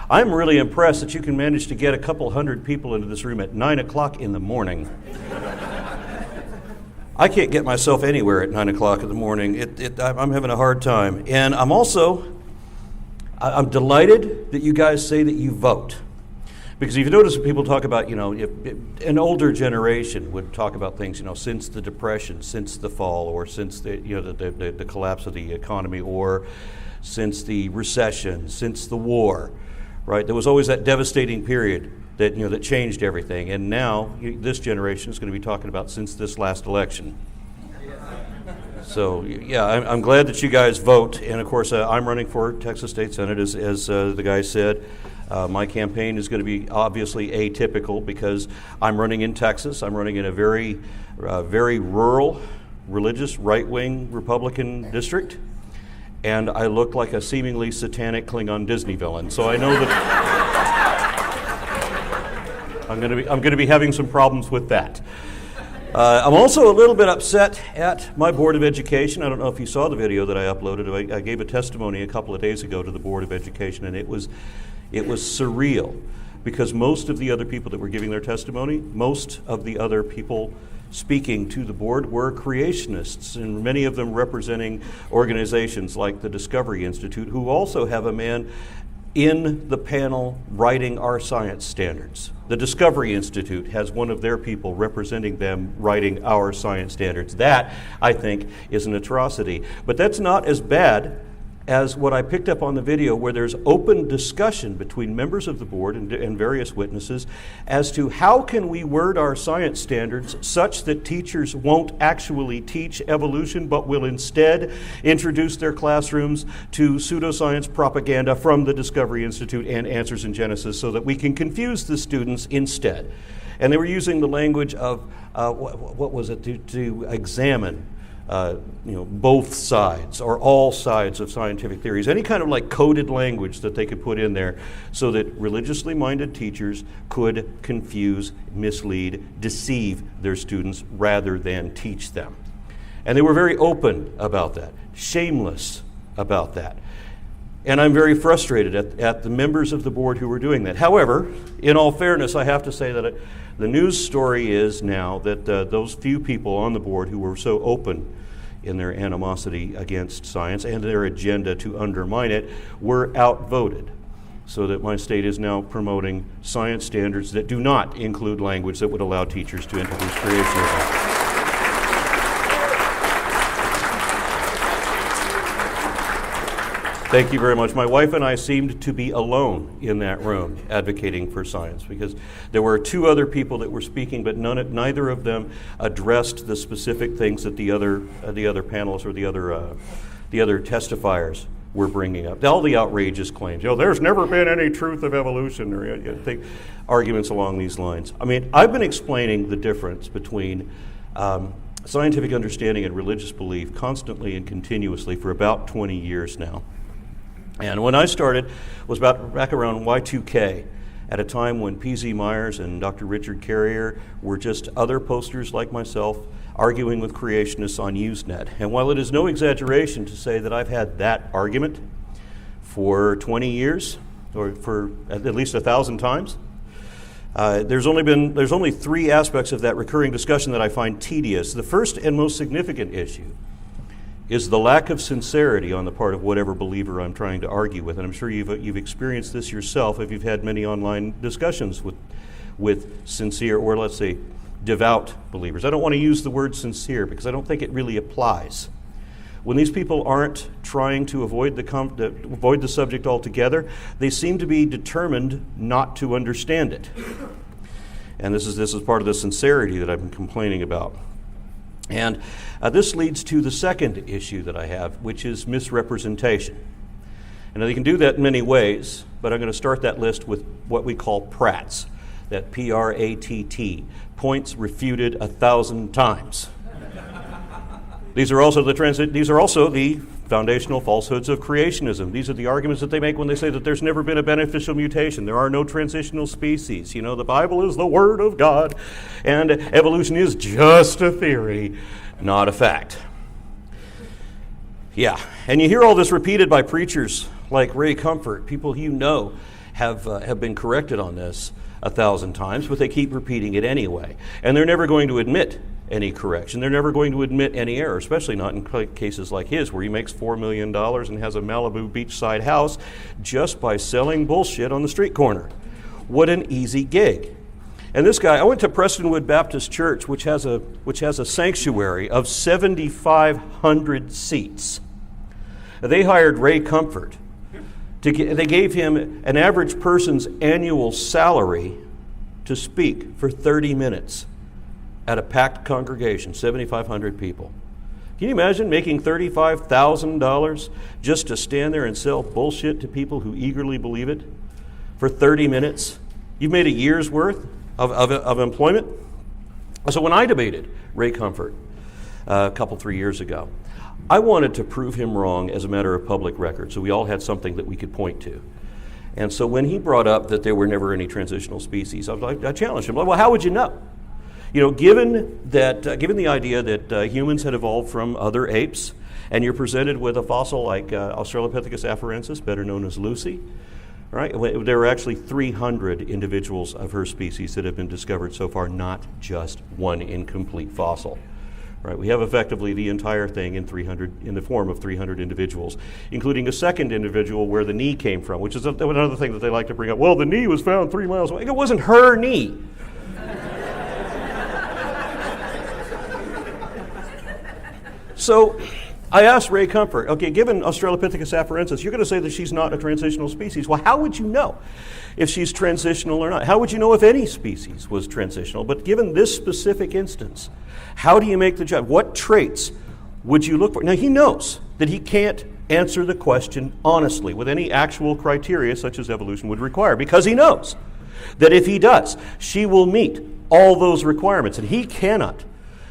I'm really impressed that you can manage to get a couple hundred people into this room at 9 o'clock in the morning. I can't get myself anywhere at 9 o'clock in the morning. I'm having a hard time. And I'm delighted that you guys say that you vote. Because if you notice, people talk about, if an older generation would talk about things, since the Depression, since the fall, or since the collapse of the economy, or since the recession, since the war, right? There was always that devastating period that changed everything. And now this generation is going to be talking about since this last election. So, yeah, I'm glad that you guys vote. And, of course, I'm running for Texas State Senate, as the guy said. My campaign is going to be obviously atypical because I'm running in Texas. I'm running in a very rural, religious, right-wing Republican district. And I look like a seemingly satanic Klingon Disney villain. So I know that I'm going to be having some problems with that. I'm also a little bit upset at my Board of Education. I don't know if you saw the video that I uploaded. I gave a testimony a couple of days ago to the Board of Education, and it was surreal because most of the other people that were giving their testimony, most of the other people speaking to the board were creationists, and many of them representing organizations like the Discovery Institute, who also have a man in the panel writing our science standards. The Discovery Institute has one of their people representing them writing our science standards. That, I think, is an atrocity. But that's not as bad as what I picked up on the video, where there's open discussion between members of the board and various witnesses as to how can we word our science standards such that teachers won't actually teach evolution, but will instead introduce their classrooms to pseudoscience propaganda from the Discovery Institute and Answers in Genesis so that we can confuse the students instead. And they were using the language of, what was it, to examine both sides or all sides of scientific theories, any kind of like coded language that they could put in there so that religiously minded teachers could confuse, mislead, deceive their students rather than teach them. And they were very open about that, shameless about that. And I'm very frustrated at the members of the board who were doing that. However, in all fairness, I have to say that the news story is now that those few people on the board who were so open in their animosity against science and their agenda to undermine it were outvoted, so that my state is now promoting science standards that do not include language that would allow teachers to introduce creationism. Thank you very much. My wife and I seemed to be alone in that room advocating for science, because there were two other people that were speaking, but neither of them addressed the specific things that the other panelists or the other testifiers were bringing up. All the outrageous claims, there's never been any truth of evolution, or arguments along these lines. I mean, I've been explaining the difference between scientific understanding and religious belief constantly and continuously for about 20 years now. And when I started was back around Y2K, at a time when P.Z. Myers and Dr. Richard Carrier were just other posters like myself arguing with creationists on Usenet. And while it is no exaggeration to say that I've had that argument for 20 years, or for at least 1,000 times, there's only three aspects of that recurring discussion that I find tedious. The first and most significant issue is the lack of sincerity on the part of whatever believer I'm trying to argue with. And I'm sure you've experienced this yourself if you've had many online discussions with sincere, or let's say devout believers. I don't want to use the word sincere because I don't think it really applies. When these people aren't trying to avoid the subject altogether, they seem to be determined not to understand it. And this is part of the sincerity that I've been complaining about. And this leads to the second issue that I have, which is misrepresentation. And they can do that in many ways, but I'm going to start that list with what we call PRATs, that P-R-A-T-T, points refuted 1,000 times. These are also the foundational falsehoods of creationism. These are the arguments that they make when they say that there's never been a beneficial mutation. There are no transitional species. The Bible is the Word of God, and evolution is just a theory, not a fact. Yeah, and you hear all this repeated by preachers like Ray Comfort, people have been corrected on this 1,000 times, but they keep repeating it anyway. And they're never going to admit any correction. They're never going to admit any error, especially not in cases like his, where he makes $4 million and has a Malibu beachside house just by selling bullshit on the street corner. What an easy gig. And this guy, I went to Prestonwood Baptist Church, which has a sanctuary of 7,500 seats. They hired Ray Comfort. They gave him an average person's annual salary to speak for 30 minutes at a packed congregation, 7,500 people. Can you imagine making $35,000 just to stand there and sell bullshit to people who eagerly believe it for 30 minutes? You've made a year's worth of employment. So when I debated Ray Comfort a couple, 3 years ago, I wanted to prove him wrong as a matter of public record, so we all had something that we could point to. And so when he brought up that there were never any transitional species, I challenged him. Well, how would you know? You know, given the idea that humans had evolved from other apes, and you're presented with a fossil like Australopithecus afarensis, better known as Lucy, right? There are actually 300 individuals of her species that have been discovered so far, not just one incomplete fossil. Right, we have effectively the entire thing in the form of 300 individuals, including a second individual where the knee came from, which is another thing that they like to bring up. Well, the knee was found 3 miles away. It wasn't her knee. So I asked Ray Comfort, okay, given Australopithecus afarensis, you're going to say that she's not a transitional species. Well, how would you know if she's transitional or not? How would you know if any species was transitional? But given this specific instance, how do you make the judgment? What traits would you look for? Now, he knows that he can't answer the question honestly with any actual criteria such as evolution would require, because he knows that if he does, she will meet all those requirements, and he cannot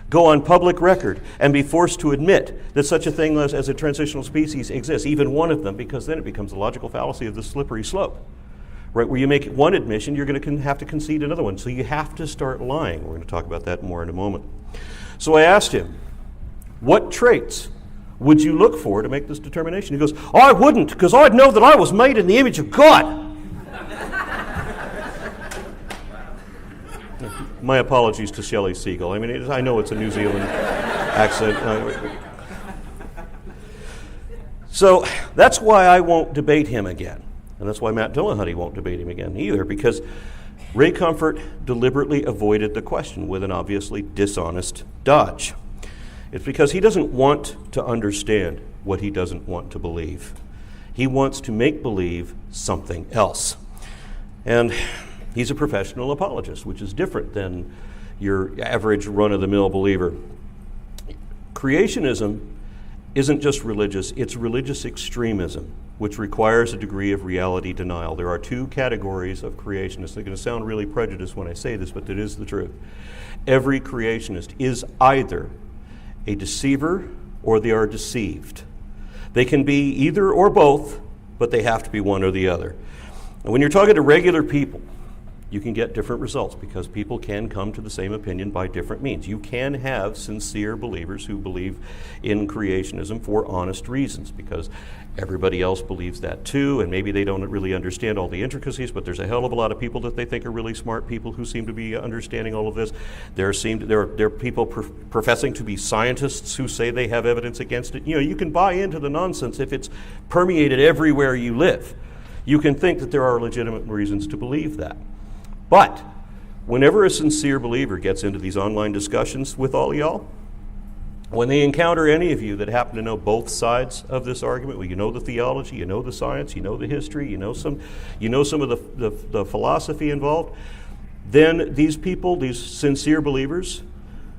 go on public record and be forced to admit that such a thing as a transitional species exists, even one of them, because then it becomes the logical fallacy of the slippery slope. Right, where you make one admission, you're going to have to concede another one. So you have to start lying. We're going to talk about that more in a moment. So I asked him, what traits would you look for to make this determination? He goes, oh, I wouldn't, because I'd know that I was made in the image of God. My apologies to Shelley Siegel. I mean, I know it's a New Zealand accent. So that's why I won't debate him again. And that's why Matt Dillahunty won't debate him again either, because Ray Comfort deliberately avoided the question with an obviously dishonest dodge. It's because he doesn't want to understand what he doesn't want to believe. He wants to make believe something else. And he's a professional apologist, which is different than your average run-of-the-mill believer. Creationism isn't just religious, it's religious extremism, which requires a degree of reality denial. There are two categories of creationists. They're going to sound really prejudiced when I say this, but it is the truth. Every creationist is either a deceiver or they are deceived. They can be either or both, but they have to be one or the other. And when you're talking to regular people, you can get different results because people can come to the same opinion by different means. You can have sincere believers who believe in creationism for honest reasons because everybody else believes that too, and maybe they don't really understand all the intricacies, but there's a hell of a lot of people that they think are really smart people who seem to be understanding all of this. There are people professing to be scientists who say they have evidence against it. You know, you can buy into the nonsense if it's permeated everywhere you live. You can think that there are legitimate reasons to believe that. But whenever a sincere believer gets into these online discussions with all y'all, when they encounter any of you that happen to know both sides of this argument, well, you know the theology, you know the science, you know the history, you know some of the philosophy involved, then these people, these sincere believers,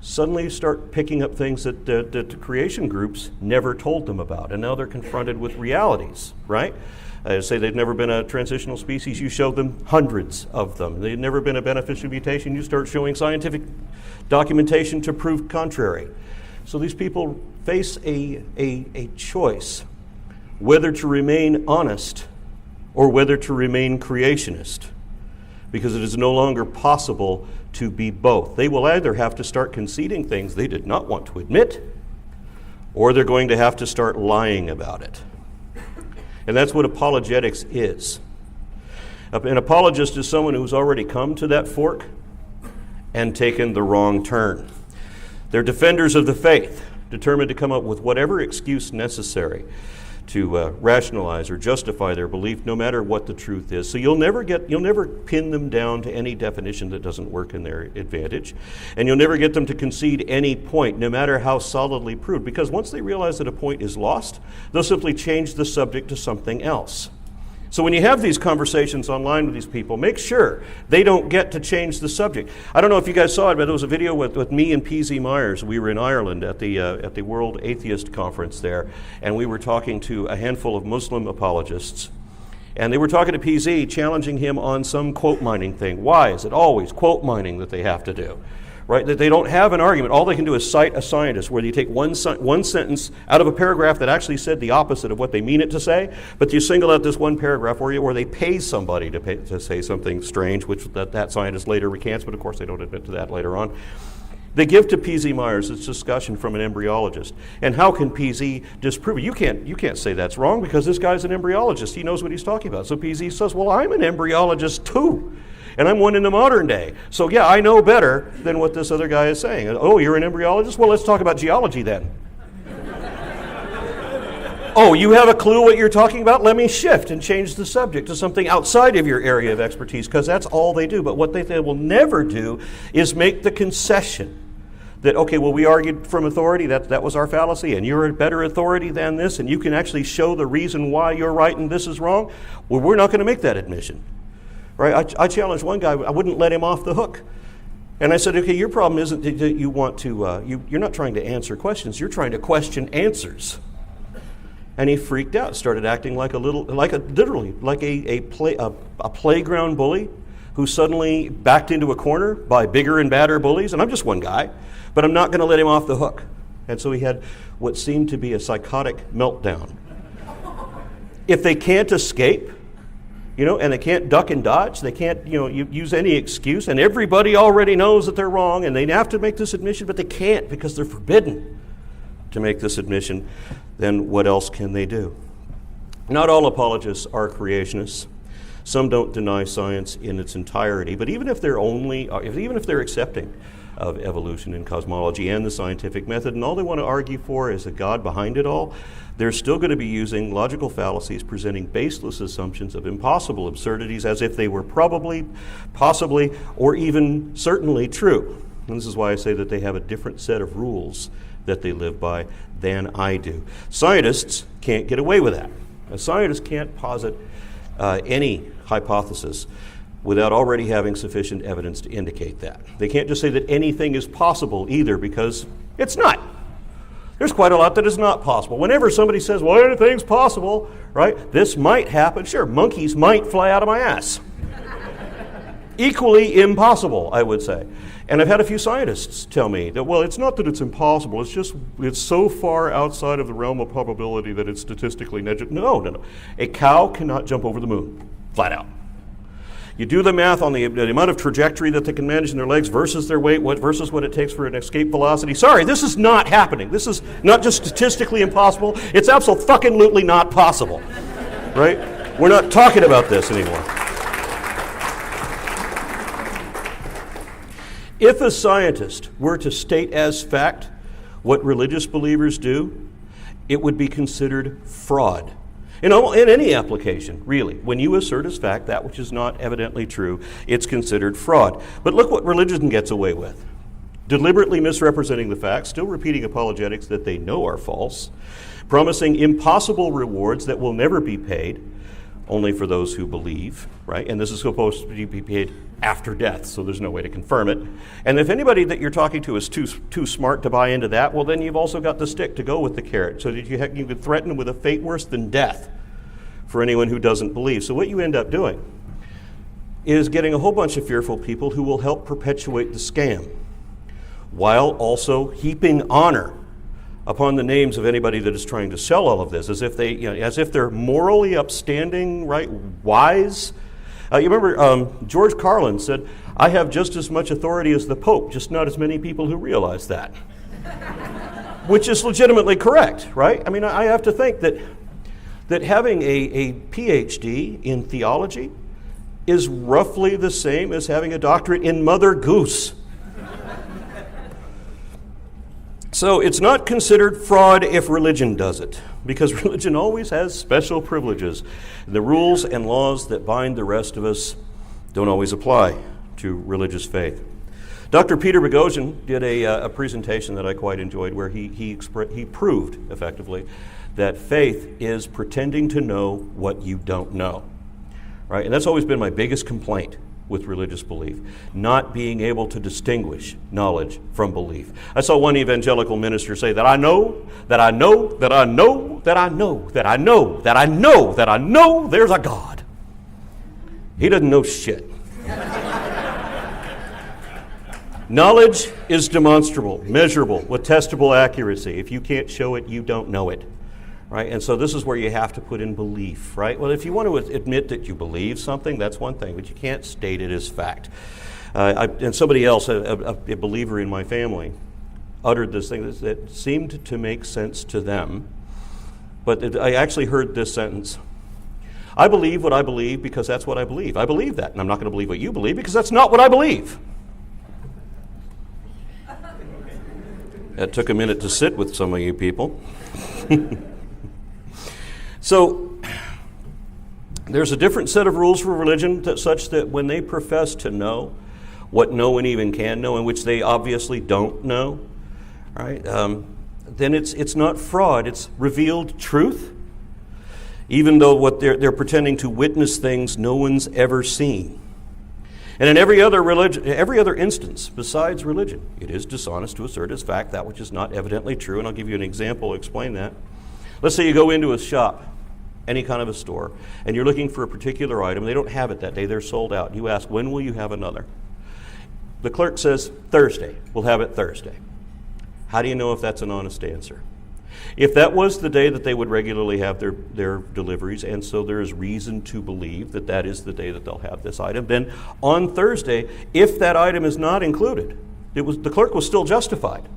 suddenly start picking up things that creation groups never told them about, and now they're confronted with realities, right? Say they've never been a transitional species, you show them hundreds of them. They've never been a beneficial mutation, you start showing scientific documentation to prove contrary. So these people face a choice, whether to remain honest or whether to remain creationist, because it is no longer possible to be both. They will either have to start conceding things they did not want to admit, or they're going to have to start lying about it. And that's what apologetics is. An apologist is someone who's already come to that fork and taken the wrong turn. They're defenders of the faith, determined to come up with whatever excuse necessary to rationalize or justify their belief, no matter what the truth is. So you'll never pin them down to any definition that doesn't work in their advantage, and you'll never get them to concede any point, no matter how solidly proved, because once they realize that a point is lost, they'll simply change the subject to something else. So when you have these conversations online with these people, make sure they don't get to change the subject. I don't know if you guys saw it, but there was a video with me and P.Z. Myers. We were in Ireland at the World Atheist Conference there, and we were talking to a handful of Muslim apologists. And they were talking to P.Z., challenging him on some quote mining thing. Why is it always quote mining that they have to do? Right? That they don't have an argument. All they can do is cite a scientist, where you take one sentence out of a paragraph that actually said the opposite of what they mean it to say, but you single out this one paragraph where they pay somebody to say something strange, which that scientist later recants, but of course they don't admit to that later on. They give to P.Z. Myers this discussion from an embryologist. And how can P.Z. disprove it? You can't say that's wrong, because this guy's an embryologist. He knows what he's talking about. So P.Z. says, well, I'm an embryologist too. And I'm one in the modern day. So yeah, I know better than what this other guy is saying. Oh, you're an embryologist? Well, let's talk about geology then. Oh, you have a clue what you're talking about? Let me shift and change the subject to something outside of your area of expertise, because that's all they do. But what they will never do is make the concession that, okay, well, we argued from authority, that was our fallacy, and you're a better authority than this, and you can actually show the reason why you're right and this is wrong. Well, we're not going to make that admission. Right? I challenged one guy. I wouldn't let him off the hook. And I said, okay, your problem isn't that you want to, you're not trying to answer questions, you're trying to question answers. And he freaked out, started acting like a playground bully who suddenly backed into a corner by bigger and badder bullies. And I'm just one guy, but I'm not going to let him off the hook. And so he had what seemed to be a psychotic meltdown. If they can't escape, and they can't duck and dodge, they can't, use any excuse, and everybody already knows that they're wrong, and they have to make this admission, but they can't because they're forbidden to make this admission, then what else can they do? Not all apologists are creationists. Some don't deny science in its entirety, but even if they're accepting of evolution and cosmology and the scientific method, and all they want to argue for is a God behind it all, they're still going to be using logical fallacies, presenting baseless assumptions of impossible absurdities as if they were probably, possibly, or even certainly true. And this is why I say that they have a different set of rules that they live by than I do. Scientists can't get away with that. A scientist can't posit any hypothesis without already having sufficient evidence to indicate that. They can't just say that anything is possible either, because it's not. There's quite a lot that is not possible. Whenever somebody says, well, anything's possible, right? This might happen. Sure, monkeys might fly out of my ass. Equally impossible, I would say. And I've had a few scientists tell me that, well, it's not that it's impossible, it's so far outside of the realm of probability that it's statistically negligible. No. A cow cannot jump over the moon, flat out. You do the math on the amount of trajectory that they can manage in their legs versus their weight, versus what it takes for an escape velocity. Sorry, this is not happening. This is not just statistically impossible. It's absolutely not possible, right? We're not talking about this anymore. If a scientist were to state as fact what religious believers do, it would be considered fraud. In any application, really, when you assert as fact that which is not evidently true, it's considered fraud. But look what religion gets away with. Deliberately misrepresenting the facts, still repeating apologetics that they know are false, promising impossible rewards that will never be paid, only for those who believe, right? And this is supposed to be paid after death, so there's no way to confirm it. And if anybody that you're talking to is too smart to buy into that, well, then you've also got the stick to go with the carrot, so that you could threaten with a fate worse than death for anyone who doesn't believe. So what you end up doing is getting a whole bunch of fearful people who will help perpetuate the scam, while also heaping honor upon the names of anybody that is trying to sell all of this, as if they're morally upstanding, right, wise. You remember George Carlin said, "I have just as much authority as the Pope, just not as many people who realize that," which is legitimately correct, right? I mean, I have to think that having a PhD in theology is roughly the same as having a doctorate in Mother Goose. So it's not considered fraud if religion does it, because religion always has special privileges. The rules and laws that bind the rest of us don't always apply to religious faith. Dr. Peter Boghossian did a presentation that I quite enjoyed, where he proved effectively that faith is pretending to know what you don't know, right? And that's always been my biggest complaint with religious belief, not being able to distinguish knowledge from belief. I saw one evangelical minister say that I know, that I know, that I know, that I know, that I know, that I know, that I know there's a God. He doesn't know shit. Knowledge is demonstrable, measurable, with testable accuracy. If you can't show it, you don't know it. Right? And so this is where you have to put in belief, right? Well, if you want to admit that you believe something, that's one thing, but you can't state it as fact. And somebody else, a believer in my family, uttered this thing that seemed to make sense to them, but I actually heard this sentence: I believe what I believe because that's what I believe. I believe that, and I'm not going to believe what you believe because that's not what I believe. That took a minute to sit with some of you people. So, there's a different set of rules for religion such that when they profess to know what no one even can know, and which they obviously don't know, right? Then it's not fraud, it's revealed truth, even though what they're pretending to witness things no one's ever seen. And in every other instance besides religion, it is dishonest to assert as fact that which is not evidently true, and I'll give you an example to explain that. Let's say you go into a shop, any kind of a store, and you're looking for a particular item. They don't have it that day. They're sold out. You ask, when will you have another? The clerk says, Thursday. We'll have it Thursday. How do you know if that's an honest answer? If that was the day that they would regularly have their deliveries, and so there is reason to believe that that is the day that they'll have this item, then on Thursday, if that item is not included, the clerk was still justified,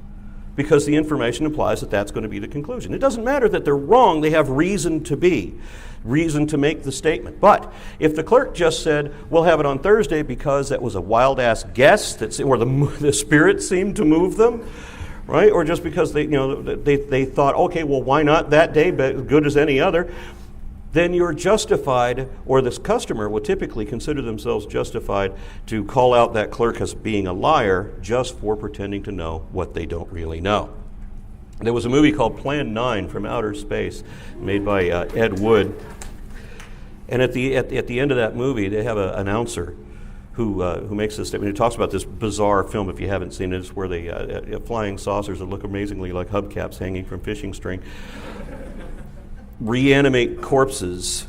because the information implies that that's going to be the conclusion. It doesn't matter that they're wrong. They have reason to make the statement. But if the clerk just said, we'll have it on Thursday because that was a wild-ass guess, or the spirit seemed to move them, right? Or just because they thought, okay, well, why not that day, but good as any other, then you're justified, or this customer would typically consider themselves justified to call out that clerk as being a liar just for pretending to know what they don't really know. There was a movie called Plan 9 from Outer Space, made by Ed Wood. And at the end of that movie, they have an announcer who makes this statement. He talks about this bizarre film, if you haven't seen it. It's where they flying saucers that look amazingly like hubcaps hanging from fishing string reanimate corpses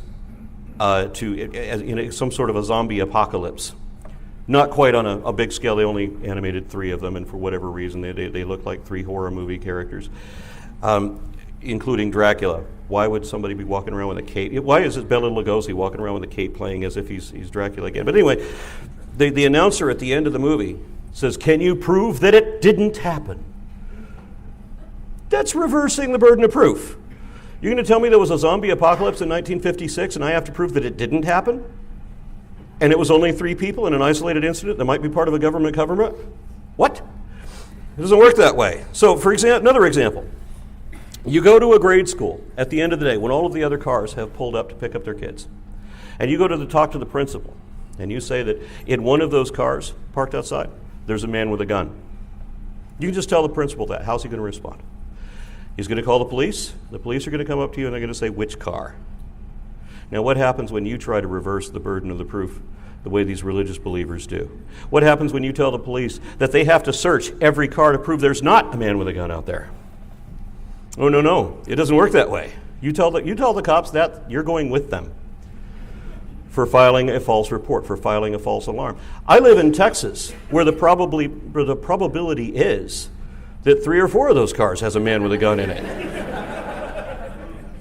in some sort of a zombie apocalypse. Not quite on a big scale. They only animated 3 of them, and for whatever reason, they look like 3 horror movie characters, including Dracula. Why would somebody be walking around with a cape? Why is it Bela Lugosi walking around with a cape playing as if he's Dracula again? But anyway, the announcer at the end of the movie says, "Can you prove that it didn't happen?" That's reversing the burden of proof. You're going to tell me there was a zombie apocalypse in 1956 and I have to prove that it didn't happen? And it was only 3 people in an isolated incident that might be part of a government cover-up? What? It doesn't work that way. So, for example, another example. You go to a grade school at the end of the day when all of the other cars have pulled up to pick up their kids. And you go to talk to the principal. And you say that in one of those cars parked outside, there's a man with a gun. You can just tell the principal that. How's he going to respond? He's going to call the police. The police are going to come up to you and they're going to say, which car? Now, what happens when you try to reverse the burden of the proof the way these religious believers do? What happens when you tell the police that they have to search every car to prove there's not a man with a gun out there? Oh, no. It doesn't work that way. You tell the cops that you're going with them for filing a false report, for filing a false alarm. I live in Texas, where the probability is that 3 or 4 of those cars has a man with a gun in it.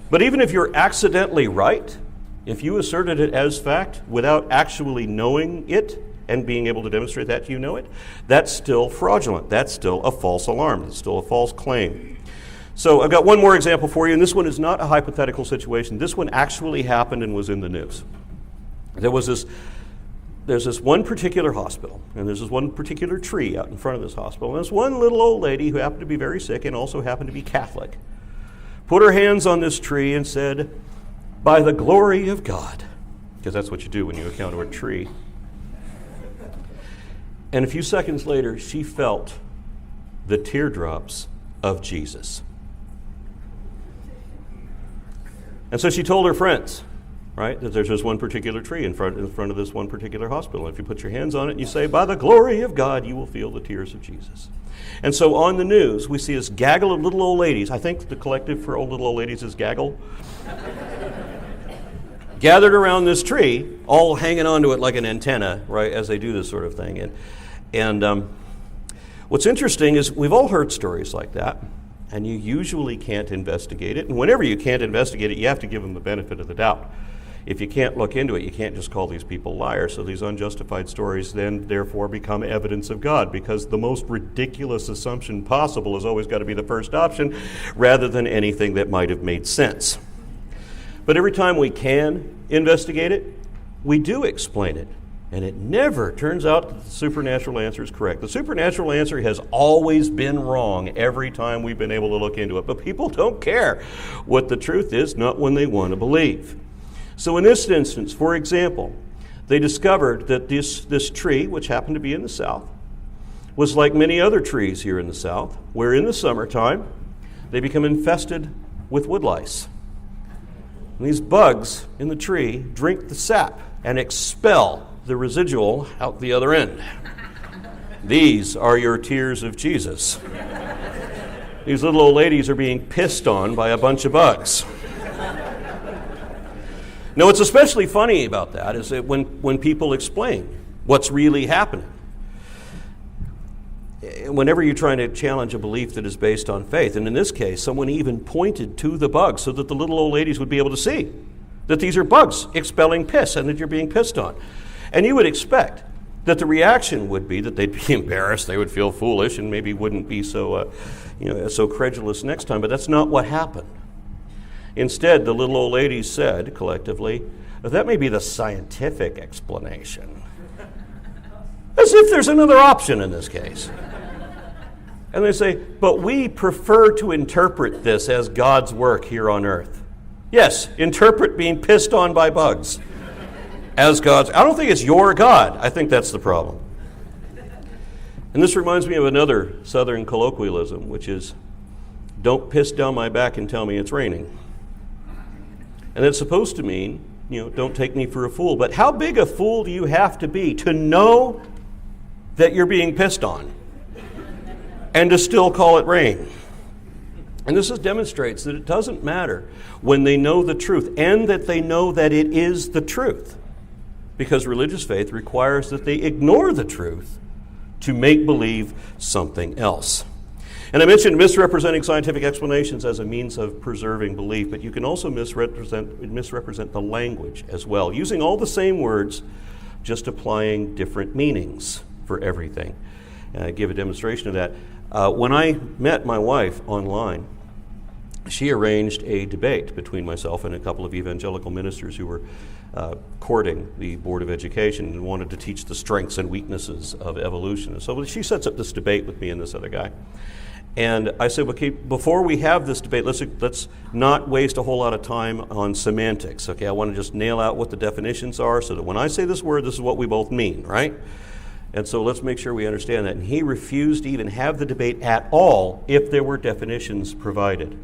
But even if you're accidentally right, if you asserted it as fact without actually knowing it and being able to demonstrate that you know it, that's still fraudulent. That's still a false alarm. It's still a false claim. So I've got one more example for you, and this one is not a hypothetical situation. This one actually happened and was in the news. There was this there's this one particular hospital, and there's this one particular tree out in front of this hospital, and this one little old lady who happened to be very sick and also happened to be Catholic put her hands on this tree and said, "By the glory of God," because that's what you do when you encounter a tree. And a few seconds later, she felt the teardrops of Jesus. And so she told her friends, right, that there's this one particular tree in front of this one particular hospital. If you put your hands on it and you say, "By the glory of God," you will feel the tears of Jesus. And so on the news, we see this gaggle of little old ladies. I think the collective for old little old ladies is gaggle. Gathered around this tree, all hanging onto it like an antenna, right, as they do this sort of thing. And what's interesting is we've all heard stories like that, and you usually can't investigate it. And whenever you can't investigate it, you have to give them the benefit of the doubt. If you can't look into it, you can't just call these people liars. So these unjustified stories then therefore become evidence of God, because the most ridiculous assumption possible has always got to be the first option rather than anything that might have made sense. But every time we can investigate it, we do explain it. And it never turns out that the supernatural answer is correct. The supernatural answer has always been wrong every time we've been able to look into it. But people don't care what the truth is, not when they want to believe. So in this instance, for example, they discovered that this tree, which happened to be in the south, was like many other trees here in the south, where in the summertime they become infested with woodlice. And these bugs in the tree drink the sap and expel the residual out the other end. These are your tears of Jesus. These little old ladies are being pissed on by a bunch of bugs. Now, what's especially funny about that is that when people explain what's really happening, whenever you're trying to challenge a belief that is based on faith, and in this case, someone even pointed to the bugs so that the little old ladies would be able to see that these are bugs expelling piss and that you're being pissed on. And you would expect that the reaction would be that they'd be embarrassed, they would feel foolish, and maybe wouldn't be so credulous next time. But that's not what happened. Instead, the little old ladies said, collectively, that may be the scientific explanation. As if there's another option in this case. And they say, but we prefer to interpret this as God's work here on earth. Yes, interpret being pissed on by bugs as God's. I don't think it's your God. I think that's the problem. And this reminds me of another Southern colloquialism, which is, don't piss down my back and tell me it's raining. And it's supposed to mean, don't take me for a fool. But how big a fool do you have to be to know that you're being pissed on and to still call it rain? And this demonstrates that it doesn't matter when they know the truth and that they know that it is the truth, because religious faith requires that they ignore the truth to make believe something else. And I mentioned misrepresenting scientific explanations as a means of preserving belief, but you can also misrepresent the language as well, using all the same words, just applying different meanings for everything. And I give a demonstration of that. When I met my wife online, she arranged a debate between myself and a couple of evangelical ministers who were courting the Board of Education and wanted to teach the strengths and weaknesses of evolution. And so she sets up this debate with me and this other guy. And I said, okay, before we have this debate, let's not waste a whole lot of time on semantics. Okay, I want to just nail out what the definitions are so that when I say this word, this is what we both mean, right? And so let's make sure we understand that. And he refused to even have the debate at all if there were definitions provided.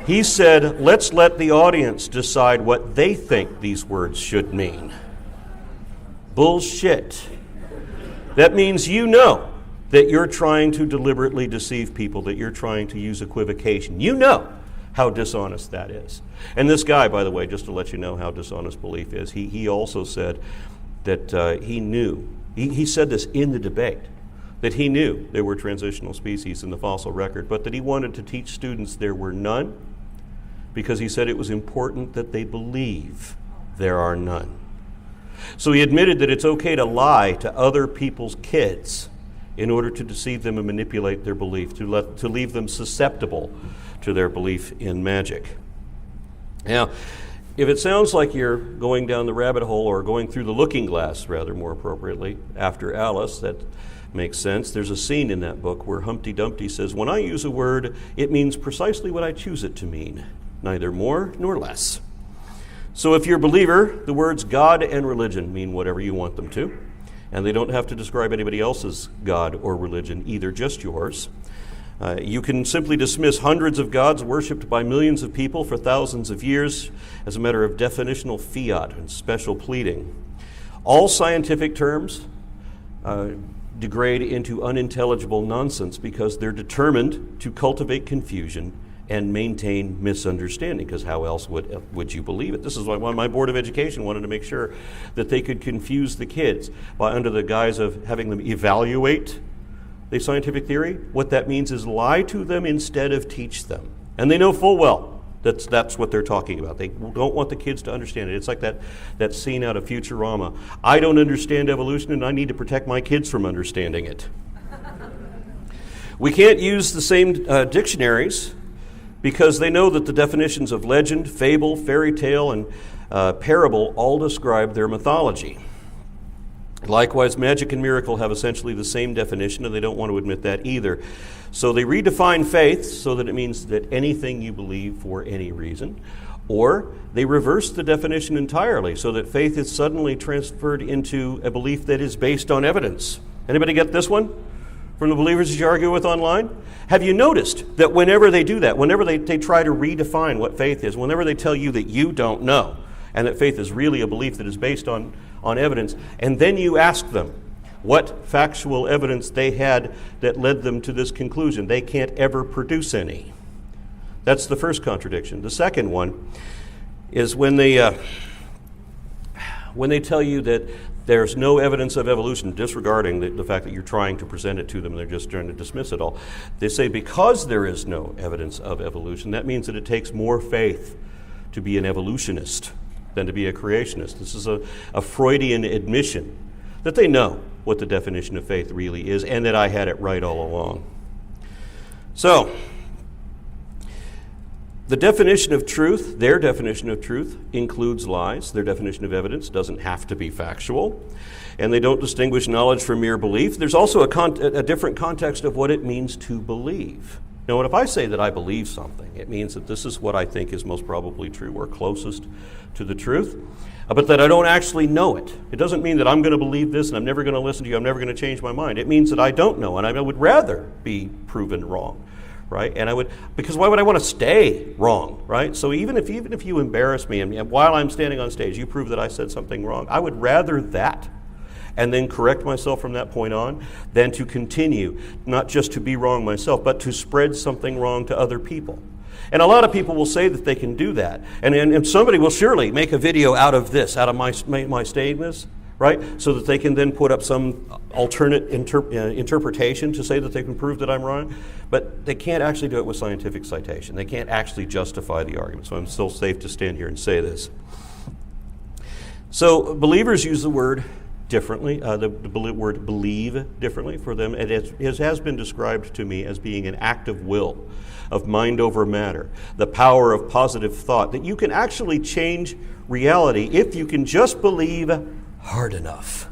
He said, let's let the audience decide what they think these words should mean. Bullshit. That means you know that you're trying to deliberately deceive people, that you're trying to use equivocation. You know how dishonest that is. And this guy, by the way, just to let you know how dishonest belief is, he also said that he knew, he said this in the debate, that he knew there were transitional species in the fossil record, but that he wanted to teach students there were none, because he said it was important that they believe there are none. So he admitted that it's okay to lie to other people's kids in order to deceive them and manipulate their belief, to leave them susceptible to their belief in magic. Now, if it sounds like you're going down the rabbit hole or going through the looking glass, rather more appropriately, after Alice, that makes sense. There's a scene in that book where Humpty Dumpty says, "When I use a word, it means precisely what I choose it to mean, neither more nor less." So if you're a believer, the words God and religion mean whatever you want them to, and they don't have to describe anybody else's God or religion either, just yours. You can simply dismiss hundreds of gods worshipped by millions of people for thousands of years as a matter of definitional fiat and special pleading. All scientific terms degrade into unintelligible nonsense because they're determined to cultivate confusion and maintain misunderstanding, because how else would you believe it? This is why my Board of Education wanted to make sure that they could confuse the kids by, under the guise of having them evaluate the scientific theory. What that means is lie to them instead of teach them. And they know full well that's what they're talking about. They don't want the kids to understand it. It's like that scene out of Futurama. I don't understand evolution, and I need to protect my kids from understanding it. We can't use the same dictionaries because they know that the definitions of legend, fable, fairy tale, and parable all describe their mythology. Likewise, magic and miracle have essentially the same definition, and they don't want to admit that either. So they redefine faith so that it means that anything you believe for any reason, or they reverse the definition entirely so that faith is suddenly transferred into a belief that is based on evidence. Anybody get this one from the believers that you argue with online? Have you noticed that whenever they do that, whenever they try to redefine what faith is, whenever they tell you that you don't know, and that faith is really a belief that is based on evidence, and then you ask them what factual evidence they had that led them to this conclusion, they can't ever produce any. That's the first contradiction. The second one is when they tell you that there's no evidence of evolution, disregarding the fact that you're trying to present it to them and they're just trying to dismiss it all. They say because there is no evidence of evolution, that means that it takes more faith to be an evolutionist than to be a creationist. This is a Freudian admission that they know what the definition of faith really is and that I had it right all along. So, the definition of truth, their definition of truth, includes lies. Their definition of evidence doesn't have to be factual. And they don't distinguish knowledge from mere belief. There's also a different context of what it means to believe. Now, if I say that I believe something, it means that this is what I think is most probably true or closest to the truth, but that I don't actually know it. It doesn't mean that I'm going to believe this and I'm never going to listen to you, I'm never going to change my mind. It means that I don't know, and I would rather be proven wrong, right? And because why would I want to stay wrong, right? So even if you embarrass me and while I'm standing on stage, you prove that I said something wrong, I would rather that and then correct myself from that point on, than to continue, not just to be wrong myself, but to spread something wrong to other people. And a lot of people will say that they can do that. And somebody will surely make a video out of this, out of my saying this, right? So that they can then put up some alternate interpretation to say that they can prove that I'm wrong. But they can't actually do it with scientific citation. They can't actually justify the argument. So I'm still safe to stand here and say this. So believers use the word differently, the word believe differently. For them, it has been described to me as being an act of will, of mind over matter, the power of positive thought, that you can actually change reality if you can just believe hard enough.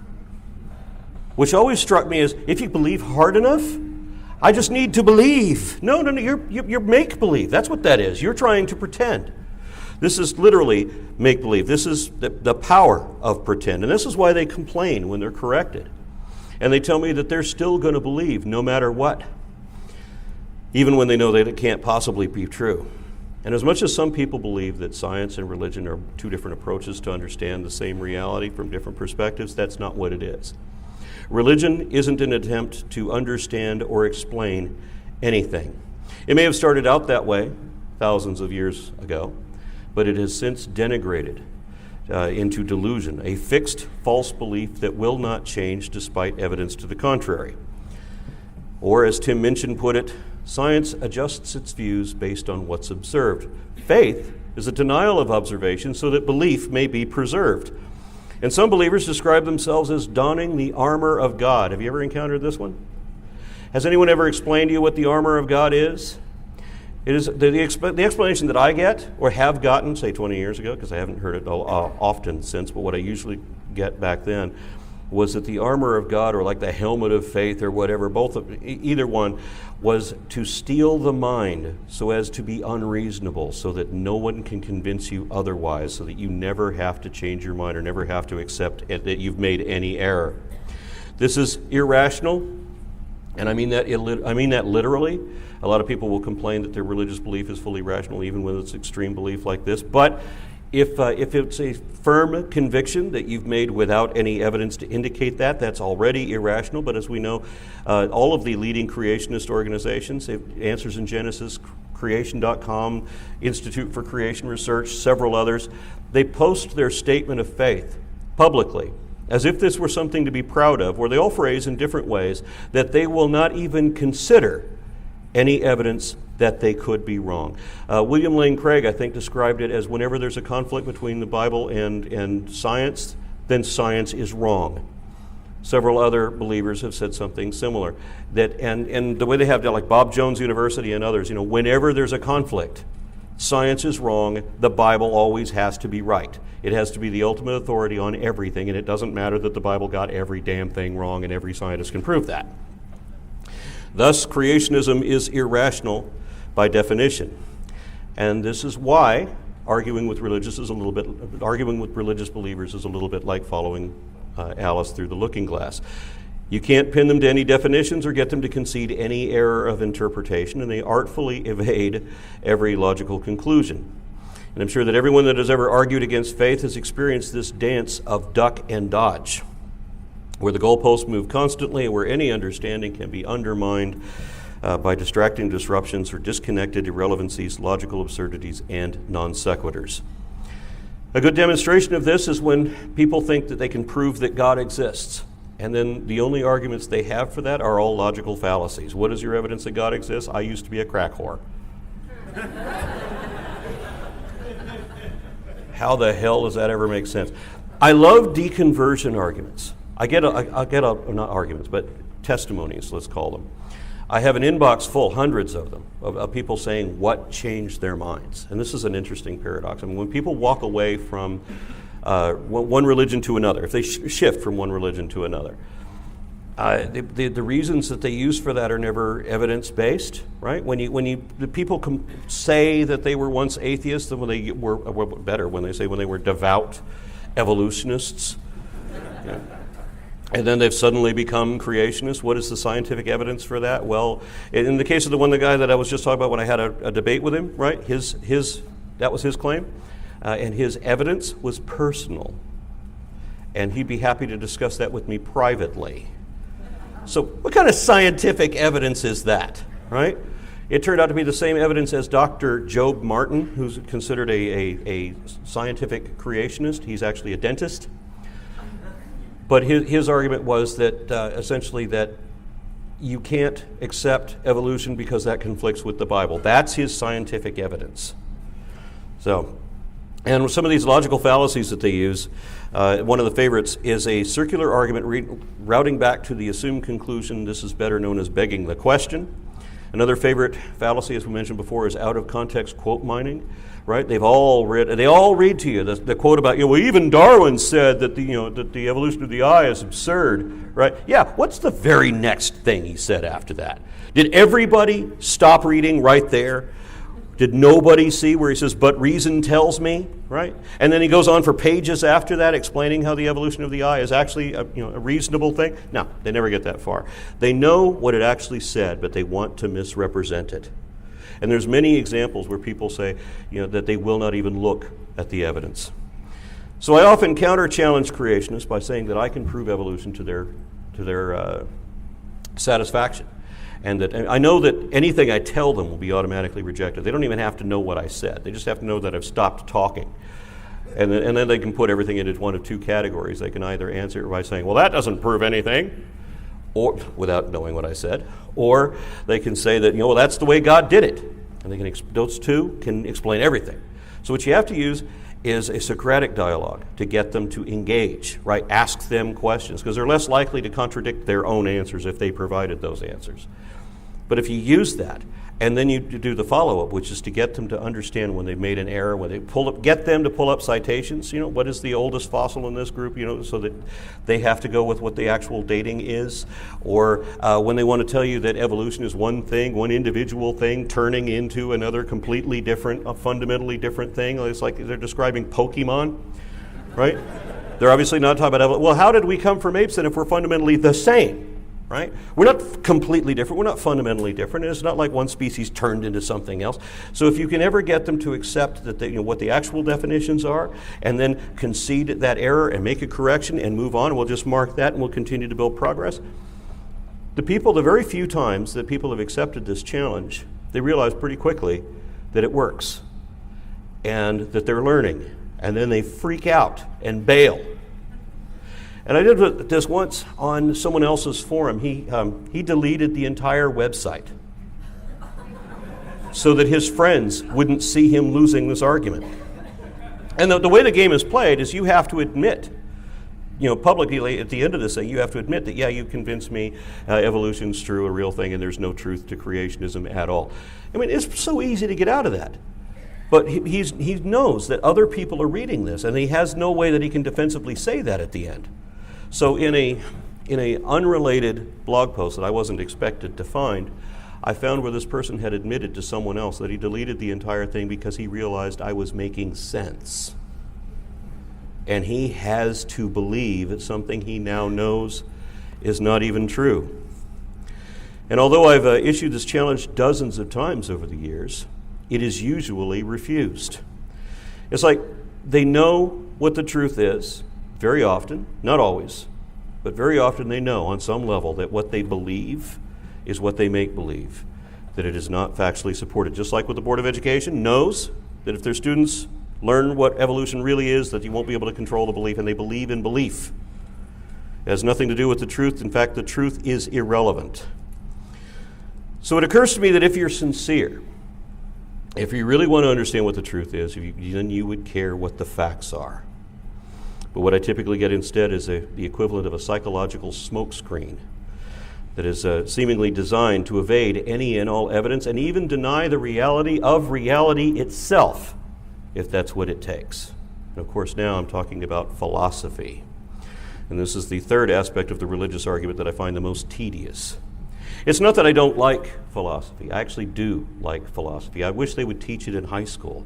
Which always struck me as, if you believe hard enough, I just need to believe. No, you're make-believe. That's what that is. You're trying to pretend. This is literally make-believe. This is the power of pretend. And this is why they complain when they're corrected. And they tell me that they're still going to believe no matter what, even when they know that it can't possibly be true. And as much as some people believe that science and religion are two different approaches to understand the same reality from different perspectives, that's not what it is. Religion isn't an attempt to understand or explain anything. It may have started out that way thousands of years ago, but it has since denigrated into delusion, a fixed false belief that will not change despite evidence to the contrary. Or, as Tim Minchin put it, science adjusts its views based on what's observed. Faith is a denial of observation so that belief may be preserved. And some believers describe themselves as donning the armor of God. Have you ever encountered this one? Has anyone ever explained to you what the armor of God is? It is the explanation that I get, or have gotten, say 20 years ago, because I haven't heard it often since, but what I usually get back then was that the armor of God, or like the helmet of faith or whatever, either one, was to steel the mind so as to be unreasonable, so that no one can convince you otherwise, so that you never have to change your mind or never have to accept that you've made any error. This is irrational, and I mean that literally. A lot of people will complain that their religious belief is fully rational, even when it's extreme belief like this. But if it's a firm conviction that you've made without any evidence to indicate that, that's already irrational. But as we know, all of the leading creationist organizations, Answers in Genesis, Creation.com, Institute for Creation Research, several others, they post their statement of faith publicly, as if this were something to be proud of, where they all phrase in different ways that they will not even consider any evidence that they could be wrong. William Lane Craig, I think, described it as whenever there's a conflict between the Bible and science, then science is wrong. Several other believers have said something similar. And the way they have that, like Bob Jones University and others, whenever there's a conflict, science is wrong, the Bible always has to be right. It has to be the ultimate authority on everything, and it doesn't matter that the Bible got every damn thing wrong, and every scientist can prove that. Thus, creationism is irrational by definition. And this is why arguing with religious believers is a little bit like following Alice through the looking glass. You can't pin them to any definitions or get them to concede any error of interpretation, and they artfully evade every logical conclusion. And I'm sure that everyone that has ever argued against faith has experienced this dance of duck and dodge, where the goalposts move constantly and where any understanding can be undermined by distracting disruptions or disconnected irrelevancies, logical absurdities, and non sequiturs. A good demonstration of this is when people think that they can prove that God exists, and then the only arguments they have for that are all logical fallacies. What is your evidence that God exists? I used to be a crack whore. How the hell does that ever make sense? I love deconversion arguments. I get not arguments, but testimonies, let's call them. I have an inbox full, hundreds of them, of people saying what changed their minds. And this is an interesting paradox. I mean, when people walk away from one religion to another, if they shift from one religion to another, the reasons that they use for that are never evidence-based, right? The people say that they were once atheists, and when they were better, when they were devout evolutionists, yeah. And then they've suddenly become creationists. What is the scientific evidence for that? Well, in the case of the guy that I was just talking about when I had a debate with him, right? That was his claim, and his evidence was personal, and he'd be happy to discuss that with me privately. So, what kind of scientific evidence is that, right? It turned out to be the same evidence as Dr. Job Martin, who's considered a scientific creationist. He's actually a dentist. But his argument was that essentially that you can't accept evolution because that conflicts with the Bible. That's his scientific evidence. So, and some of these logical fallacies that they use, one of the favorites is a circular argument routing back to the assumed conclusion. This is better known as begging the question. Another favorite fallacy, as we mentioned before, is out-of-context quote mining. Right? They all read to you the quote about, well, even Darwin said that the evolution of the eye is absurd, right? Yeah, what's the very next thing he said after that? Did everybody stop reading right there? Did nobody see where he says, but reason tells me, right? And then he goes on for pages after that explaining how the evolution of the eye is actually a reasonable thing? No, they never get that far. They know what it actually said, but they want to misrepresent it. And there's many examples where people say, that they will not even look at the evidence. So I often counter-challenge creationists by saying that I can prove evolution to their satisfaction, and that I know that anything I tell them will be automatically rejected. They don't even have to know what I said. They just have to know that I've stopped talking. And then they can put everything into one of two categories. They can either answer it by saying, well, that doesn't prove anything, or without knowing what I said, or they can say that, well, that's the way God did it. And those two can explain everything. So what you have to use is a Socratic dialogue to get them to engage, right? Ask them questions, because they're less likely to contradict their own answers if they provided those answers. But if you use that, and then you do the follow-up, which is to get them to understand when they've made an error, when they get them to pull up citations, what is the oldest fossil in this group, so that they have to go with what the actual dating is, or when they want to tell you that evolution is one thing, one individual thing, turning into another completely different, a fundamentally different thing. It's like they're describing Pokemon, right? They're obviously not talking about evolution. Well, how did we come from apes then if we're fundamentally the same? Right? We're not completely different. We're not fundamentally different. It's not like one species turned into something else. So if you can ever get them to accept that what the actual definitions are, and then concede that error and make a correction and move on, we'll just mark that and we'll continue to build progress. The very few times that people have accepted this challenge, they realize pretty quickly that it works and that they're learning. And then they freak out and bail. And I did this once on someone else's forum. He deleted the entire website so that his friends wouldn't see him losing this argument. And the way the game is played is you have to admit, publicly at the end of this thing, you have to admit that, you convinced me evolution's true, a real thing, and there's no truth to creationism at all. I mean, it's so easy to get out of that. But he knows that other people are reading this, and he has no way that he can defensively say that at the end. So in a unrelated blog post that I wasn't expected to find, I found where this person had admitted to someone else that he deleted the entire thing because he realized I was making sense. And he has to believe that something he now knows is not even true. And although I've issued this challenge dozens of times over the years, it is usually refused. It's like they know what the truth is. Very often, not always, but very often they know on some level that what they believe is what they make believe, that it is not factually supported. Just like with the Board of Education knows that if their students learn what evolution really is, that you won't be able to control the belief, and they believe in belief. It has nothing to do with the truth. In fact, the truth is irrelevant. So it occurs to me that if you're sincere, if you really want to understand what the truth is, then you would care what the facts are. But what I typically get instead is the equivalent of a psychological smokescreen that is seemingly designed to evade any and all evidence and even deny the reality of reality itself, if that's what it takes. And of course, now I'm talking about philosophy. And this is the third aspect of the religious argument that I find the most tedious. It's not that I don't like philosophy. I actually do like philosophy. I wish they would teach it in high school,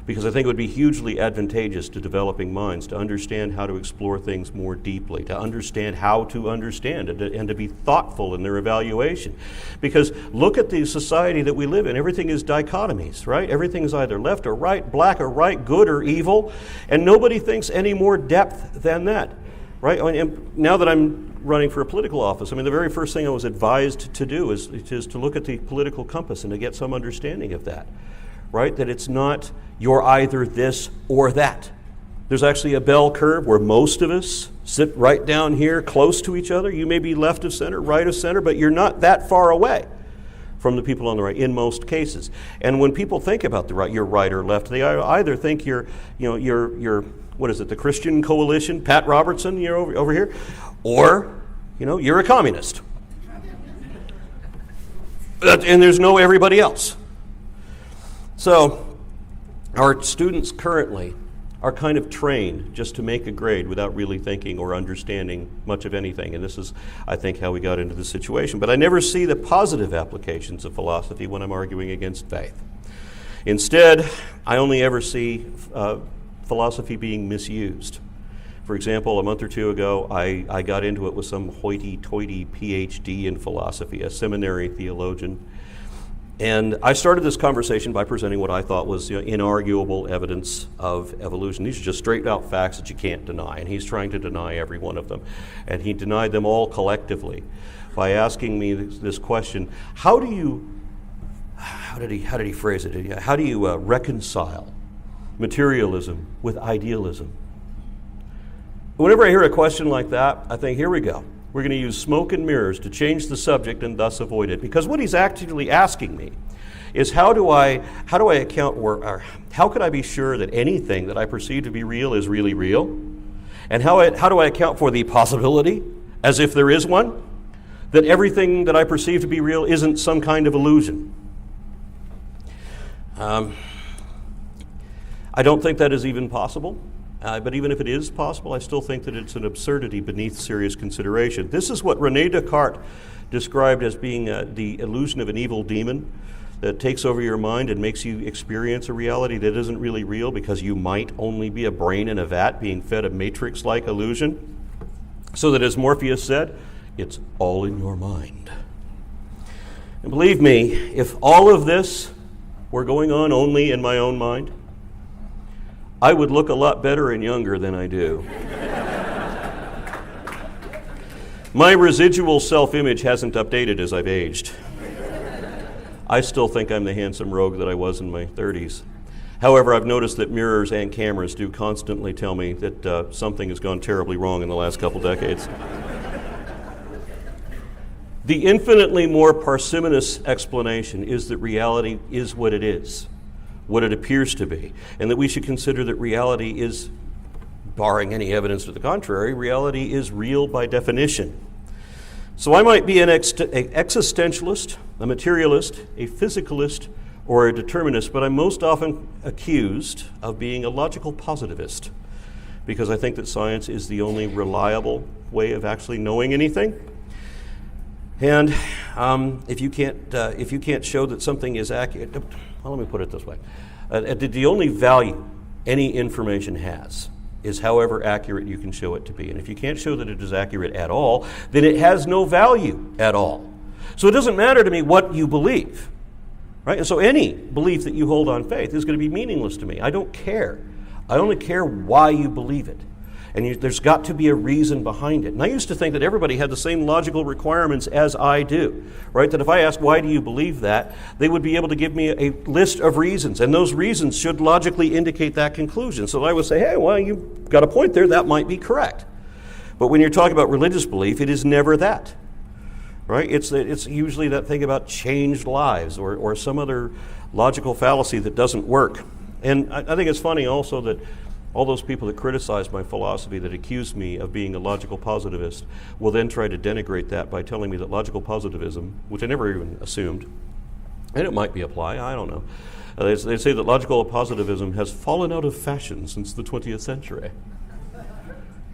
because I think it would be hugely advantageous to developing minds to understand how to explore things more deeply, to understand how to understand, and to be thoughtful in their evaluation. Because look at the society that we live in. Everything is dichotomies, right? Everything is either left or right, black or white, good or evil, and nobody thinks any more depth than that, right? I mean, now that I'm running for a political office, the very first thing I was advised to do is to look at the political compass and to get some understanding of that. Right? That it's not you're either this or that. There's actually a bell curve where most of us sit right down here close to each other. You may be left of center, right of center, but you're not that far away from the people on the right in most cases. And when people think about the right, you're right or left, they either think you're what is it, the Christian Coalition, Pat Robertson, you're over here, or you're a communist. And there's no everybody else. So our students currently are kind of trained just to make a grade without really thinking or understanding much of anything. And this is, I think, how we got into this situation. But I never see the positive applications of philosophy when I'm arguing against faith. Instead, I only ever see philosophy being misused. For example, a month or two ago, I got into it with some hoity-toity PhD in philosophy, a seminary theologian. And I started this conversation by presenting what I thought was inarguable evidence of evolution. These are just straight-out facts that you can't deny, and he's trying to deny every one of them. And he denied them all collectively by asking me this question: how did he phrase it? How do you reconcile materialism with idealism? Whenever I hear a question like that, I think, here we go. We're going to use smoke and mirrors to change the subject and thus avoid it. Because what he's actually asking me is how do I account, or how could I be sure that anything that I perceive to be real is really real? And how do I account for the possibility, as if there is one, that everything that I perceive to be real isn't some kind of illusion. I don't think that is even possible. But even if it is possible, I still think that it's an absurdity beneath serious consideration. This is what René Descartes described as being the illusion of an evil demon that takes over your mind and makes you experience a reality that isn't really real because you might only be a brain in a vat being fed a matrix-like illusion. So that, as Morpheus said, it's all in your mind. And believe me, if all of this were going on only in my own mind, I would look a lot better and younger than I do. My residual self-image hasn't updated as I've aged. I still think I'm the handsome rogue that I was in my 30s. However, I've noticed that mirrors and cameras do constantly tell me that something has gone terribly wrong in the last couple decades. The infinitely more parsimonious explanation is that reality is what it is, what it appears to be, and that we should consider that reality is, barring any evidence to the contrary, reality is real by definition. So I might be an existentialist, a materialist, a physicalist, or a determinist, but I'm most often accused of being a logical positivist, because I think that science is the only reliable way of actually knowing anything. And if you can't show that something is accurate, well, let me put it this way: the only value any information has is however accurate you can show it to be. And if you can't show that it is accurate at all, then it has no value at all. So it doesn't matter to me what you believe, right? And so any belief that you hold on faith is going to be meaningless to me. I don't care. I only care why you believe it. And there's got to be a reason behind it. And I used to think that everybody had the same logical requirements as I do, right? That if I asked, why do you believe that, they would be able to give me a list of reasons. And those reasons should logically indicate that conclusion. So I would say, hey, well, you've got a point there. That might be correct. But when you're talking about religious belief, it is never that, right? It's usually that thing about changed lives or some other logical fallacy that doesn't work. And I think it's funny also that all those people that criticize my philosophy, that accuse me of being a logical positivist, will then try to denigrate that by telling me that logical positivism, which I never even assumed, and it might be applied, I don't know. They say that logical positivism has fallen out of fashion since the 20th century.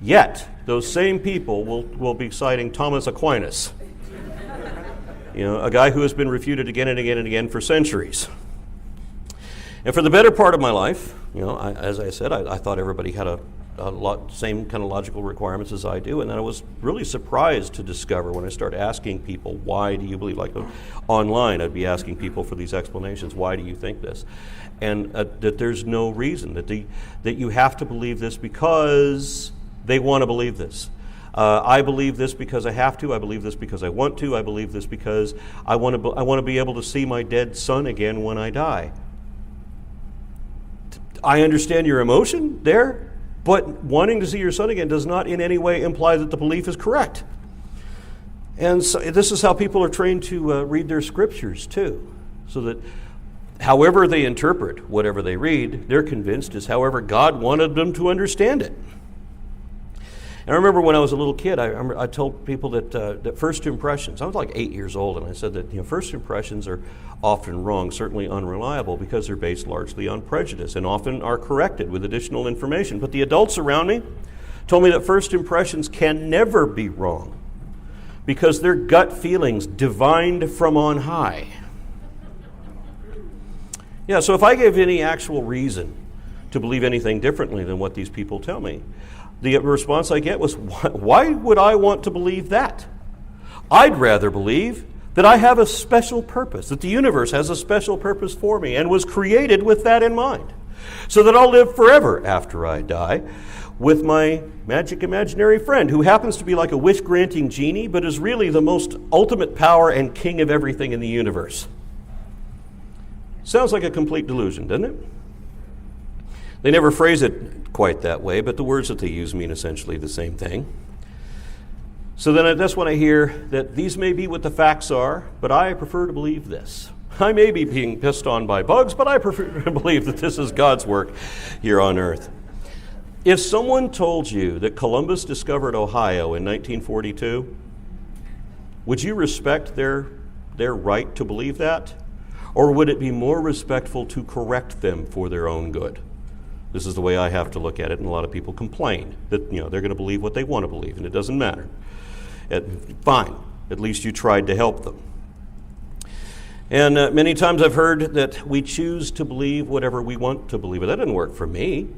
Yet, those same people will be citing Thomas Aquinas, a guy who has been refuted again and again and again for centuries. And for the better part of my life, as I said, I thought everybody had a same kind of logical requirements as I do, and then I was really surprised to discover when I started asking people, why do you believe? Like online, I'd be asking people for these explanations. Why do you think this? And that there's no reason that you have to believe this because they want to believe this. I believe this because I have to. I believe this because I want to. I believe this because I want to be able to see my dead son again when I die. I understand your emotion there, but wanting to see your son again does not in any way imply that the belief is correct. And so this is how people are trained to read their scriptures too, so that however they interpret whatever they read, they're convinced is however God wanted them to understand it. And I remember when I was a little kid, I told people that first impressions, I was like 8 years old, and I said that first impressions are often wrong, certainly unreliable, because they're based largely on prejudice and often are corrected with additional information. But the adults around me told me that first impressions can never be wrong because they're gut feelings divined from on high. Yeah, so if I gave any actual reason to believe anything differently than what these people tell me, the response I get was, why would I want to believe that? I'd rather believe that I have a special purpose, that the universe has a special purpose for me and was created with that in mind, so that I'll live forever after I die with my magic imaginary friend who happens to be like a wish-granting genie but is really the most ultimate power and king of everything in the universe. Sounds like a complete delusion, doesn't it? They never phrase it quite that way, but the words that they use mean essentially the same thing. So then that's when I hear that these may be what the facts are, but I prefer to believe this. I may be being pissed on by bugs, but I prefer to believe that this is God's work here on earth. If someone told you that Columbus discovered Ohio in 1942, would you respect their right to believe that? Or would it be more respectful to correct them for their own good? This is the way I have to look at it, and a lot of people complain that they're going to believe what they want to believe, and it doesn't matter. Fine, at least you tried to help them. And many times I've heard that we choose to believe whatever we want to believe, but that doesn't work for me.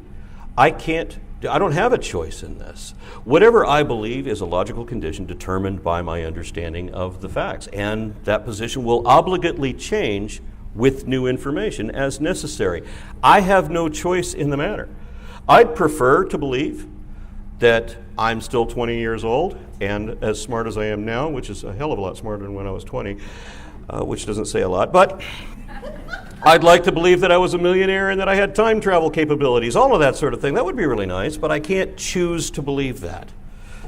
I don't have a choice in this. Whatever I believe is a logical condition determined by my understanding of the facts, and that position will obligately change with new information as necessary. I have no choice in the matter. I'd prefer to believe that I'm still 20 years old and as smart as I am now, which is a hell of a lot smarter than when I was 20, which doesn't say a lot, but I'd like to believe that I was a millionaire and that I had time travel capabilities, all of that sort of thing. That would be really nice, but I can't choose to believe that,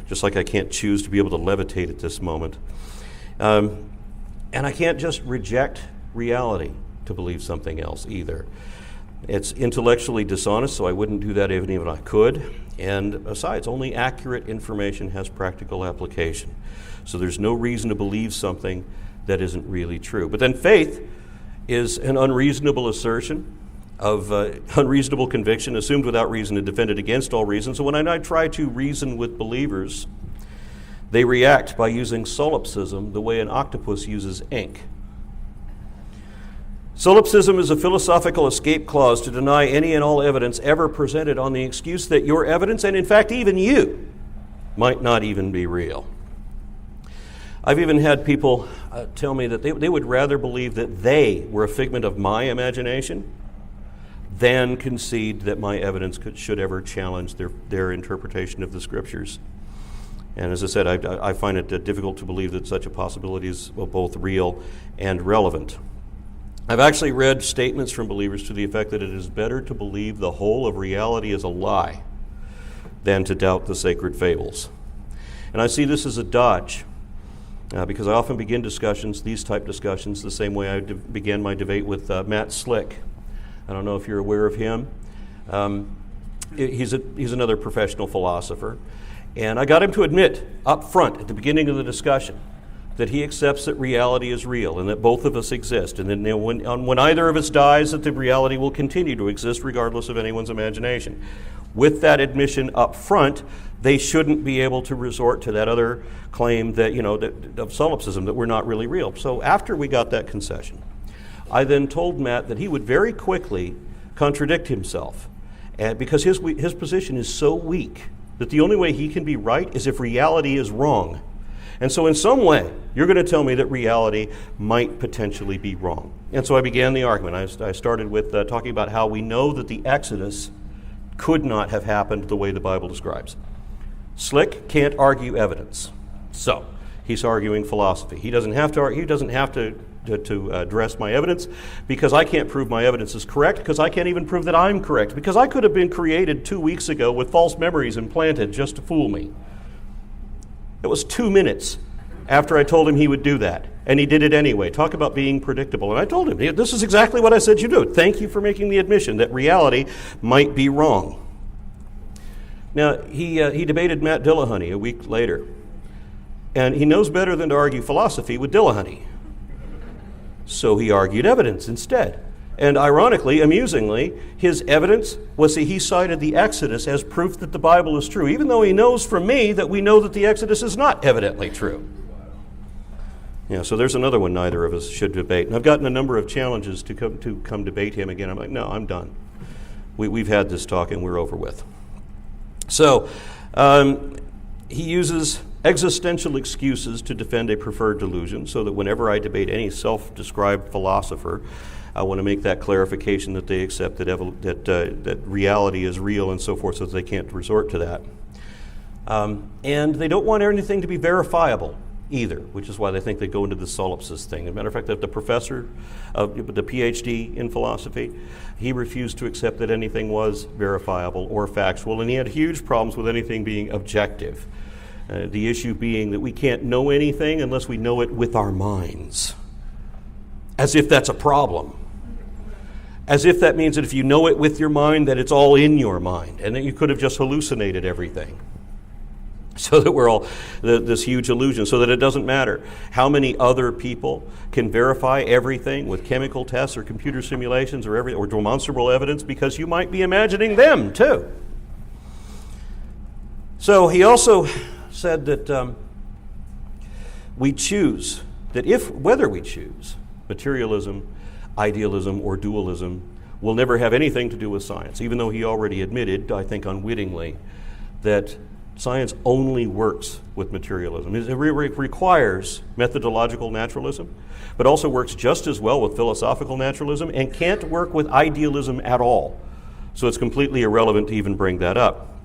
just like I can't choose to be able to levitate at this moment. And I can't just reject reality to believe something else either. It's intellectually dishonest, so I wouldn't do that even if I could. And besides, only accurate information has practical application. So there's no reason to believe something that isn't really true. But then faith is an unreasonable assertion of unreasonable conviction, assumed without reason and defended against all reason. So when I try to reason with believers, they react by using solipsism the way an octopus uses ink. Solipsism is a philosophical escape clause to deny any and all evidence ever presented on the excuse that your evidence, and in fact even you, might not even be real. I've even had people tell me that they would rather believe that they were a figment of my imagination than concede that my evidence should ever challenge their interpretation of the Scriptures. And as I said, I find it difficult to believe that such a possibility is both real and relevant. I've actually read statements from believers to the effect that it is better to believe the whole of reality is a lie than to doubt the sacred fables. And I see this as a dodge, because I often begin these type discussions, the same way I began my debate with Matt Slick. I don't know if you're aware of him. He's another professional philosopher. And I got him to admit up front at the beginning of the discussion that he accepts that reality is real and that both of us exist. And then when either of us dies, that the reality will continue to exist regardless of anyone's imagination. With that admission up front, they shouldn't be able to resort to that other claim that, of solipsism, that we're not really real. So after we got that concession, I then told Matt that he would very quickly contradict himself, because his position is so weak that the only way he can be right is if reality is wrong. And so in some way, you're going to tell me that reality might potentially be wrong. And so I began the argument. I started with talking about how we know that the Exodus could not have happened the way the Bible describes. Slick can't argue evidence. So he's arguing philosophy. He doesn't have to address my evidence, because I can't prove my evidence is correct, because I can't even prove that I'm correct, because I could have been created 2 weeks ago with false memories implanted just to fool me. It was 2 minutes after I told him he would do that, and he did it anyway. Talk about being predictable. And I told him, this is exactly what I said you do. Thank you for making the admission that reality might be wrong. Now, he debated Matt Dillahunty a week later, and he knows better than to argue philosophy with Dillahunty. So he argued evidence instead. And ironically, amusingly, his evidence was that he cited the Exodus as proof that the Bible is true, even though he knows from me that we know that the Exodus is not evidently true. So there's another one neither of us should debate. And I've gotten a number of challenges to come debate him again. I'm like, no, I'm done. We've had this talk and we're over with. So he uses existential excuses to defend a preferred delusion, so that whenever I debate any self-described philosopher, I want to make that clarification that they accept that reality is real and so forth, so that they can't resort to that. And they don't want anything to be verifiable either, which is why they think they go into the solipsist thing. As a matter of fact, the professor of the PhD in philosophy, he refused to accept that anything was verifiable or factual, and he had huge problems with anything being objective. The issue being that we can't know anything unless we know it with our minds. As if that's a problem. As if that means that if you know it with your mind, that it's all in your mind, and that you could have just hallucinated everything. So that we're all this huge illusion, so that it doesn't matter how many other people can verify everything with chemical tests or computer simulations or demonstrable evidence, because you might be imagining them too. So he also said that we choose, whether we choose materialism, idealism, or dualism, will never have anything to do with science, even though he already admitted, I think unwittingly, that science only works with materialism. It requires methodological naturalism, but also works just as well with philosophical naturalism, and can't work with idealism at all. So it's completely irrelevant to even bring that up.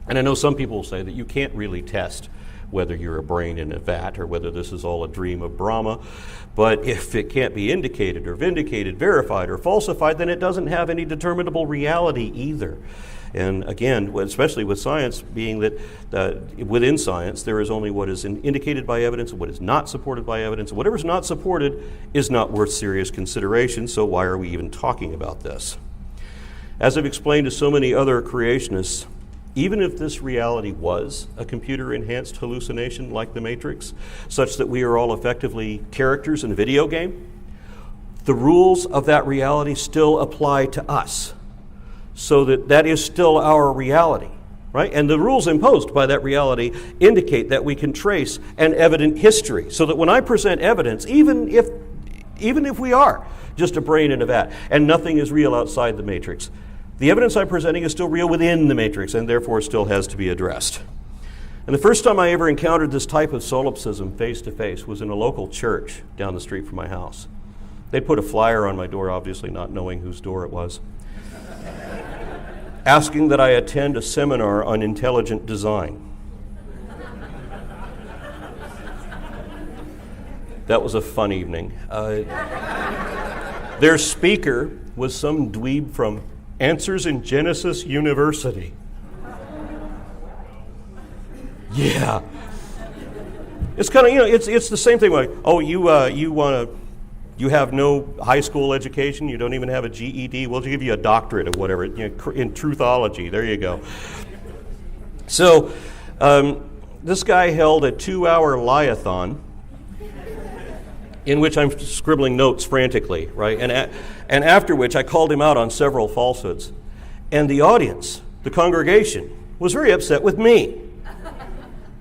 And I know some people will say that you can't really test whether you're a brain in a vat or whether this is all a dream of Brahma, but if it can't be indicated or vindicated, verified or falsified, then it doesn't have any determinable reality either. And again, especially with science, being that within science there is only what is indicated by evidence and what is not supported by evidence. Whatever is not supported is not worth serious consideration, so why are we even talking about this? As I've explained to so many other creationists, even if this reality was a computer-enhanced hallucination like the Matrix, such that we are all effectively characters in a video game, the rules of that reality still apply to us. So that is still our reality, right? And the rules imposed by that reality indicate that we can trace an evident history, so that when I present evidence, even if we are just a brain in a vat and nothing is real outside the Matrix, the evidence I'm presenting is still real within the Matrix, and therefore still has to be addressed. And the first time I ever encountered this type of solipsism face to face was in a local church down the street from my house. They'd put a flyer on my door, obviously not knowing whose door it was, asking that I attend a seminar on intelligent design. That was a fun evening. Their speaker was some dweeb from Answers in Genesis University. Yeah. It's kind of, it's the same thing like, oh, you have no high school education, you don't even have a GED, we'll give you a doctorate or whatever, in truthology, there you go. So this guy held a 2-hour lie-a-thon in which I'm scribbling notes frantically, right? And after which I called him out on several falsehoods. And the audience, the congregation, was very upset with me.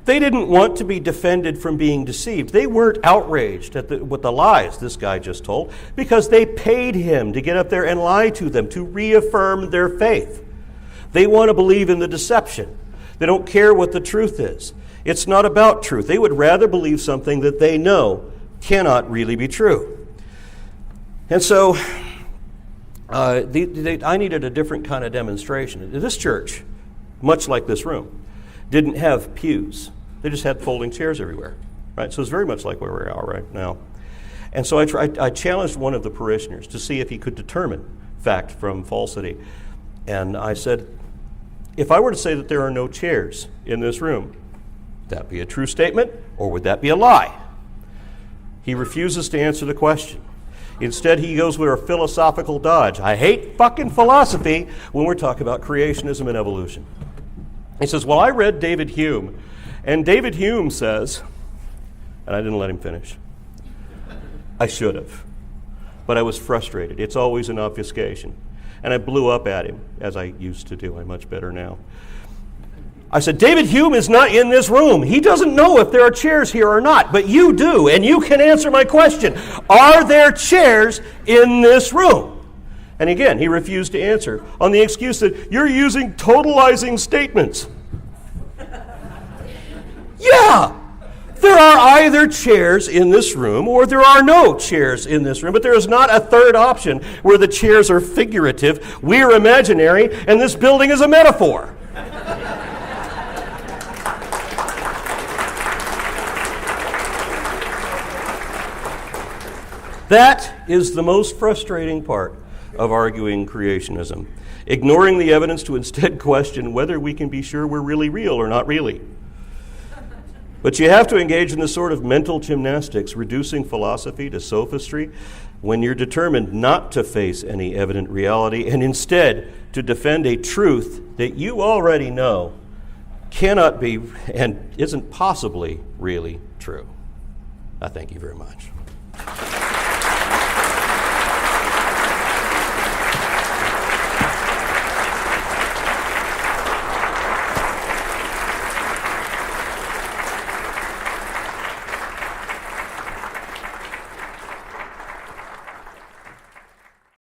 They didn't want to be defended from being deceived. They weren't outraged with the lies this guy just told, because they paid him to get up there and lie to them, to reaffirm their faith. They want to believe in the deception. They don't care what the truth is. It's not about truth. They would rather believe something that they know cannot really be true. And so I needed a different kind of demonstration. This church, much like this room, didn't have pews. They just had folding chairs everywhere, right? So it's very much like where we are right now. And so I challenged one of the parishioners to see if he could determine fact from falsity. And I said, if I were to say that there are no chairs in this room, would that be a true statement or would that be a lie? He refuses to answer the question. Instead, he goes with a philosophical dodge. I hate fucking philosophy when we're talking about creationism and evolution. He says, well, I read David Hume, and David Hume says, and I didn't let him finish. I should have, but I was frustrated. It's always an obfuscation. And I blew up at him, as I used to do. I'm much better now. I said, David Hume is not in this room. He doesn't know if there are chairs here or not, but you do, and you can answer my question. Are there chairs in this room? And again, he refused to answer on the excuse that you're using totalizing statements. Yeah, there are either chairs in this room or there are no chairs in this room, but there is not a third option where the chairs are figurative, we're imaginary, and this building is a metaphor. That is the most frustrating part of arguing creationism, ignoring the evidence to instead question whether we can be sure we're really real or not really. But you have to engage in this sort of mental gymnastics, reducing philosophy to sophistry, when you're determined not to face any evident reality and instead to defend a truth that you already know cannot be and isn't possibly really true. I thank you very much.